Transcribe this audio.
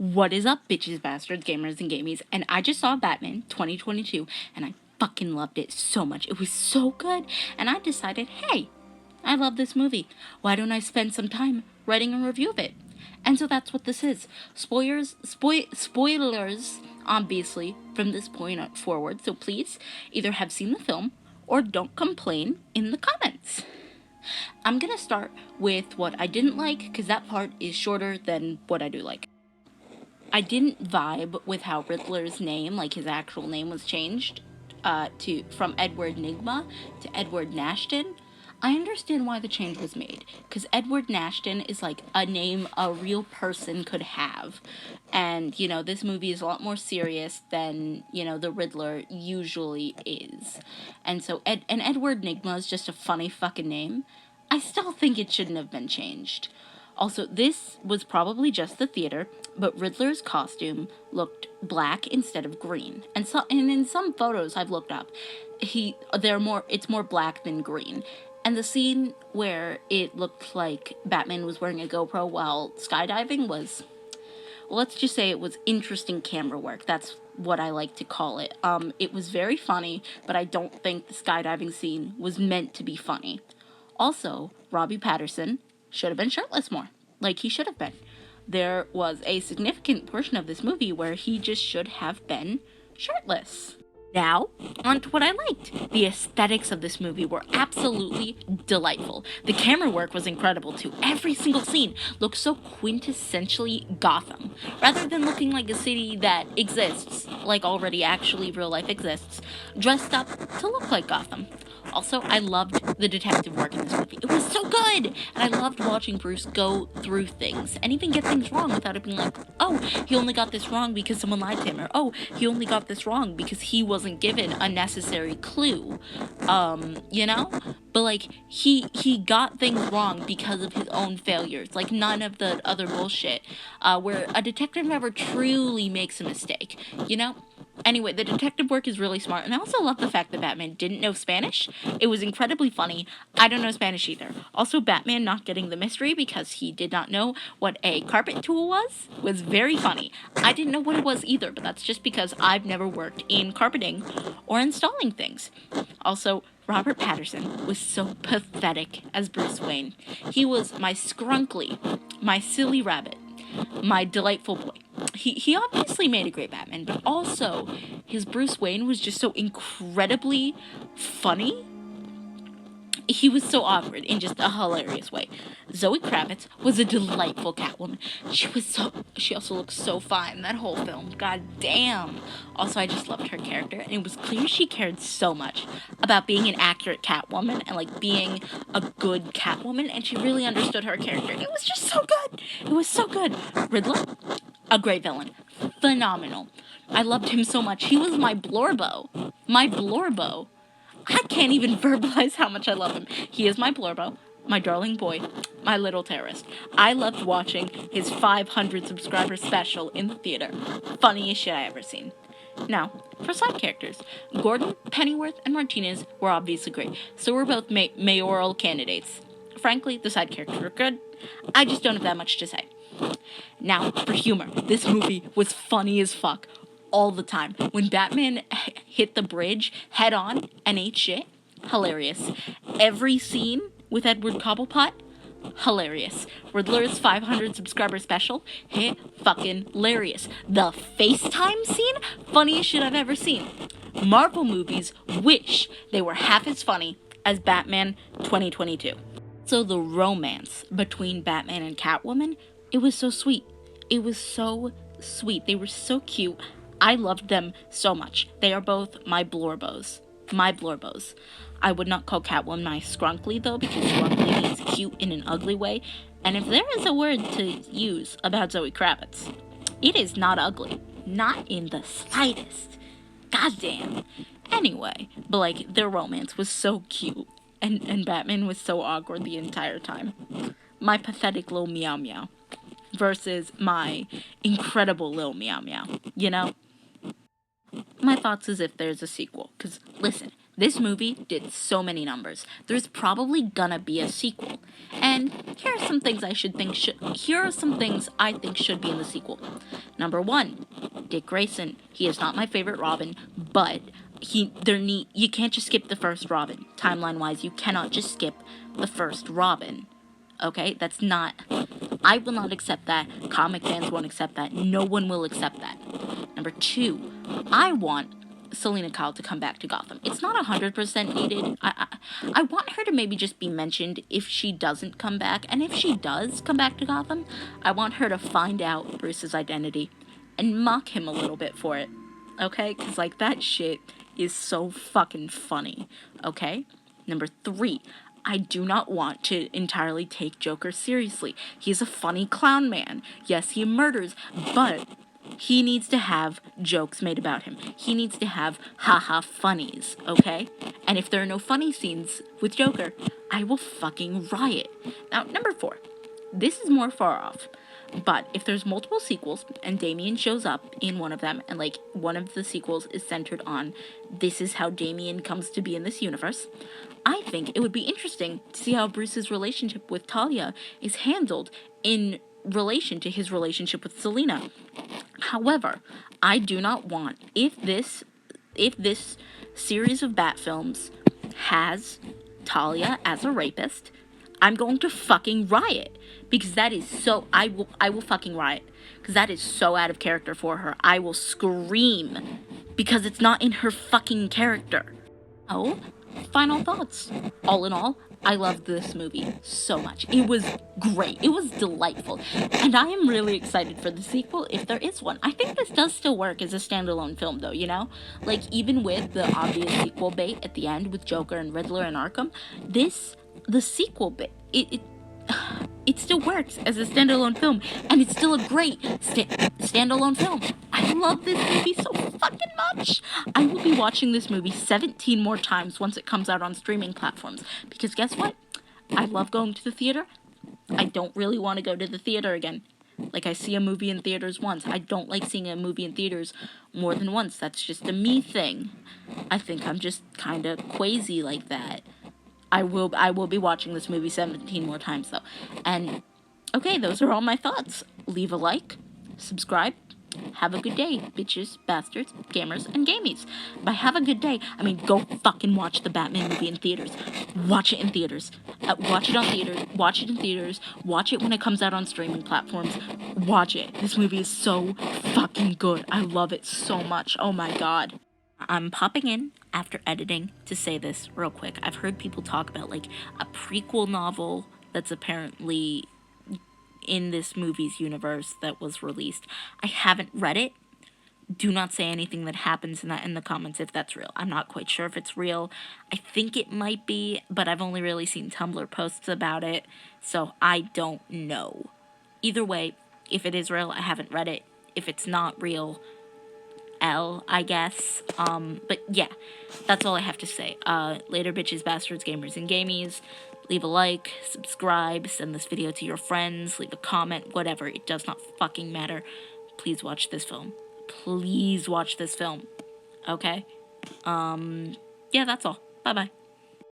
What is up, bitches, bastards, gamers, and gamies? And I just saw Batman 2022, and I fucking loved it so much. It was so good, and I decided, hey, I love this movie. Why don't I spend some time writing a review of it? And so that's what this is. Spoilers, obviously, from this point forward. So please, either have seen the film, or don't complain in the comments. I'm gonna start with what I didn't like, because that part is shorter than what I do like. I didn't vibe with how Riddler's name, like his actual name, was changed from Edward Nygma to Edward Nashton. I understand why the change was made, because Edward Nashton is like a name a real person could have. And, this movie is a lot more serious than, the Riddler usually is. And so, Edward Nygma is just a funny fucking name. I still think it shouldn't have been changed. Also, this was probably just the theater, but Riddler's costume looked black instead of green. And in some photos I've looked up, it's more black than green. And the scene where it looked like Batman was wearing a GoPro while skydiving was, let's just say it was interesting camera work. That's what I like to call it. It was very funny, but I don't think the skydiving scene was meant to be funny. Also, Robbie Patterson should have been shirtless more, like he should have been. There was a significant portion of this movie where he just should have been shirtless. Now, on to what I liked. The aesthetics of this movie were absolutely delightful. The camera work was incredible too. Every single scene looked so quintessentially Gotham. Rather than looking like a city that exists, like already actually real life exists, dressed up to look like Gotham. Also, I loved the detective work in this movie. It was so good! And I loved watching Bruce go through things and even get things wrong without it being like, oh, he only got this wrong because someone lied to him, or oh, he only got this wrong because he wasn't given a necessary clue. But like, he got things wrong because of his own failures. Like, none of the other bullshit, where a detective never truly makes a mistake, Anyway, the detective work is really smart, and I also love the fact that Batman didn't know Spanish. It was incredibly funny. I don't know Spanish either. Also, Batman not getting the mystery because he did not know what a carpet tool was very funny. I didn't know what it was either, but that's just because I've never worked in carpeting or installing things. Also, Robert Pattinson was so pathetic as Bruce Wayne. He was my scrunkly, my silly rabbit, my delightful boy. He obviously made a great Batman, but also his Bruce Wayne was just so incredibly funny. He was so awkward in just a hilarious way. Zoe Kravitz was a delightful Catwoman. She also looked so fine that whole film. God damn. Also, I just loved her character, and it was clear she cared so much about being an accurate Catwoman and like being a good Catwoman, and she really understood her character. It was just so good. It was so good. Riddler, a great villain. Phenomenal. I loved him so much. He was my Blorbo. My Blorbo. I can't even verbalize how much I love him. He is my Blorbo, my darling boy, my little terrorist. I loved watching his 500 subscriber special in the theater. Funniest shit I ever seen. Now, for side characters, Gordon, Pennyworth, and Martinez were obviously great. So were both mayoral candidates. Frankly, the side characters were good. I just don't have that much to say. Now, for humor, this movie was funny as fuck. All the time. When Batman hit the bridge head on and ate shit, hilarious. Every scene with Edward Cobblepot, hilarious. Riddler's 500 subscriber special, fucking hilarious. The FaceTime scene, funniest shit I've ever seen. Marvel movies wish they were half as funny as Batman 2022. So the romance between Batman and Catwoman, it was so sweet. It was so sweet. They were so cute. I loved them so much. They are both my Blorbos. My Blorbos. I would not call Catwoman my Scrunkly, though, because Scrunkly means cute in an ugly way. And if there is a word to use about Zoe Kravitz, it is not ugly. Not in the slightest. Goddamn. Anyway, but like, their romance was so cute. And Batman was so awkward the entire time. My pathetic little meow meow versus my incredible little meow meow, My thoughts is if there's a sequel. Because, listen, This movie did so many numbers. There's probably gonna be a sequel. And here are some things I think should be in the sequel. Number 1, Dick Grayson. He is not my favorite Robin, but you can't just skip the first Robin. Timeline-wise, you cannot just skip the first Robin. Okay? I will not accept that. Comic fans won't accept that. No one will accept that. Number 2, I want Selena Kyle to come back to Gotham. It's not 100% needed. I want her to maybe just be mentioned if she doesn't come back. And if she does come back to Gotham, I want her to find out Bruce's identity and mock him a little bit for it. Okay? Because, like, that shit is so fucking funny. Okay? Number 3, I do not want to entirely take Joker seriously. He's a funny clown man. Yes, he murders, but he needs to have jokes made about him. He needs to have haha funnies, okay? And if there are no funny scenes with Joker, I will fucking riot. Now, number 4. This is more far off. But if there's multiple sequels and Damian shows up in one of them, and like one of the sequels is centered on this is how Damian comes to be in this universe, I think it would be interesting to see how Bruce's relationship with Talia is handled in relation to his relationship with Selena. However, I do not want, if this series of Bat films has Talia as a rapist, I'm going to fucking riot. Because that is so, I will fucking riot. Because that is so out of character for her. I will scream. Because it's not in her fucking character. Oh, final thoughts. All in all, I loved this movie so much. It was great. It was delightful. And I am really excited for the sequel, if there is one. I think this does still work as a standalone film, though, you know? Like, even with the obvious sequel bait at the end with Joker and Riddler and Arkham, the sequel bit, it still works as a standalone film, and it's still a great standalone film. I love this movie so fucking much. I will be watching this movie 17 more times once it comes out on streaming platforms, because guess what? I love going to the theater. I don't really want to go to the theater again. Like, I see a movie in theaters once. I don't like seeing a movie in theaters more than once. That's just a me thing. I think I'm just kind of crazy like that. I will be watching this movie 17 more times, though. And, okay, those are all my thoughts. Leave a like, subscribe. Have a good day, bitches, bastards, gamers, and gamies. By have a good day, I mean go fucking watch the Batman movie in theaters. Watch it in theaters. Watch it in theaters. Watch it when it comes out on streaming platforms. Watch it. This movie is so fucking good. I love it so much. Oh my god. I'm popping in after editing to say this real quick. I've heard people talk about, like, a prequel novel that's apparently in this movie's universe that was released. I haven't read it. Do not say anything that happens in that in the comments if that's real. I'm not quite sure if it's real. I think it might be, but I've only really seen Tumblr posts about it, so I don't know. Either way, if it is real, I haven't read it. If it's not real, I guess. But yeah, that's all I have to say. Later, bitches, bastards, gamers, and gamies. Leave a like, subscribe, send this video to your friends, leave a comment, whatever. It does not fucking matter. Please watch this film. Please watch this film. Okay? Yeah, that's all. Bye-bye.